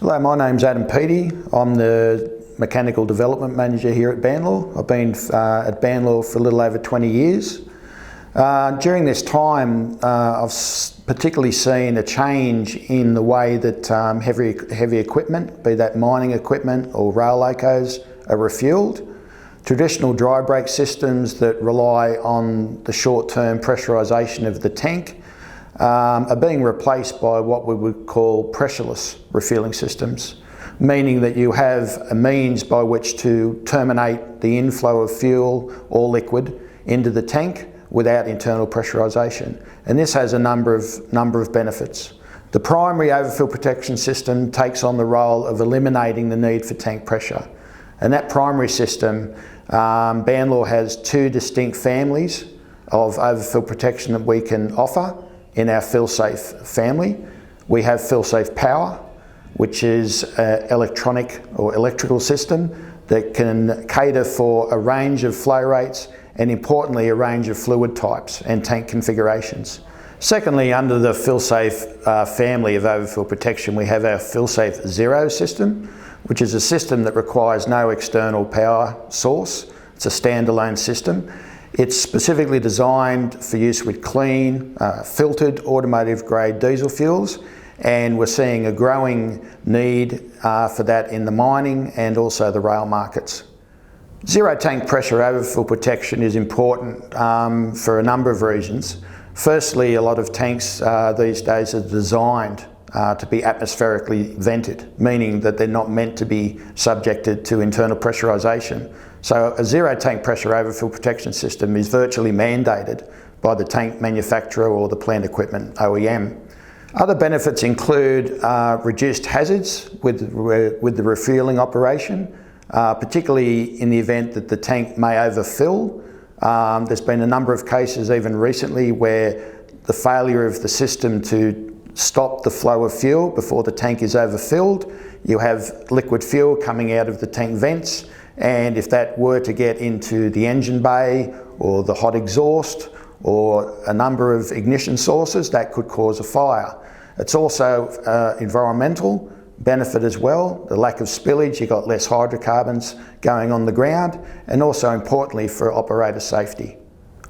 Hello, my name's Adam Peatie. I'm the Mechanical Development Manager here at Banlaw. I've been at Banlaw for a little over 20 years. During this time, I've particularly seen a change in the way that heavy equipment, be that mining equipment or rail locos, are refueled. Traditional dry brake systems that rely on the short-term pressurisation of the tank are being replaced by what we would call pressureless refueling systems, meaning that you have a means by which to terminate the inflow of fuel or liquid into the tank without internal pressurisation. And this has a number of benefits. The primary overfill protection system takes on the role of eliminating the need for tank pressure. And that primary system, Banlaw has two distinct families of overfill protection that we can offer in our FillSafe family. We have FillSafe Power, which is an electronic or electrical system that can cater for a range of flow rates and importantly a range of fluid types and tank configurations. Secondly, under the FillSafe family of overfill protection, we have our FillSafe Zero system, which is a system that requires no external power source. It's a standalone system. It's specifically designed for use with clean, filtered automotive grade diesel fuels, and we're seeing a growing need for that in the mining and also the rail markets. Zero tank pressure overfill protection is important for a number of reasons. Firstly, a lot of tanks these days are designed to be atmospherically vented, meaning that they're not meant to be subjected to internal pressurisation. So a zero tank pressure overfill protection system is virtually mandated by the tank manufacturer or the plant equipment OEM. Other benefits include reduced hazards with the refueling operation, particularly in the event that the tank may overfill. There's been a number of cases even recently where the failure of the system to stop the flow of fuel before the tank is overfilled, you have liquid fuel coming out of the tank vents, and if that were to get into the engine bay or the hot exhaust or a number of ignition sources, that could cause a fire. It's also environmental benefit as well. The lack of spillage, you've got less hydrocarbons going on the ground, and also importantly for operator safety.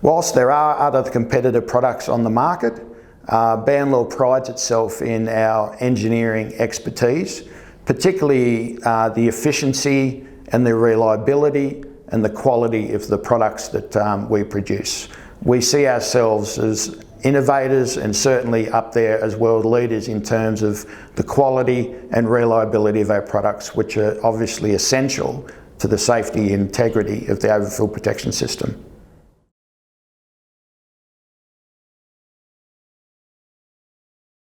Whilst there are other competitive products on the market, Banlaw prides itself in our engineering expertise, particularly the efficiency and the reliability and the quality of the products that we produce. We see ourselves as innovators and certainly up there as world leaders in terms of the quality and reliability of our products, which are obviously essential to the safety and integrity of the overfill protection system.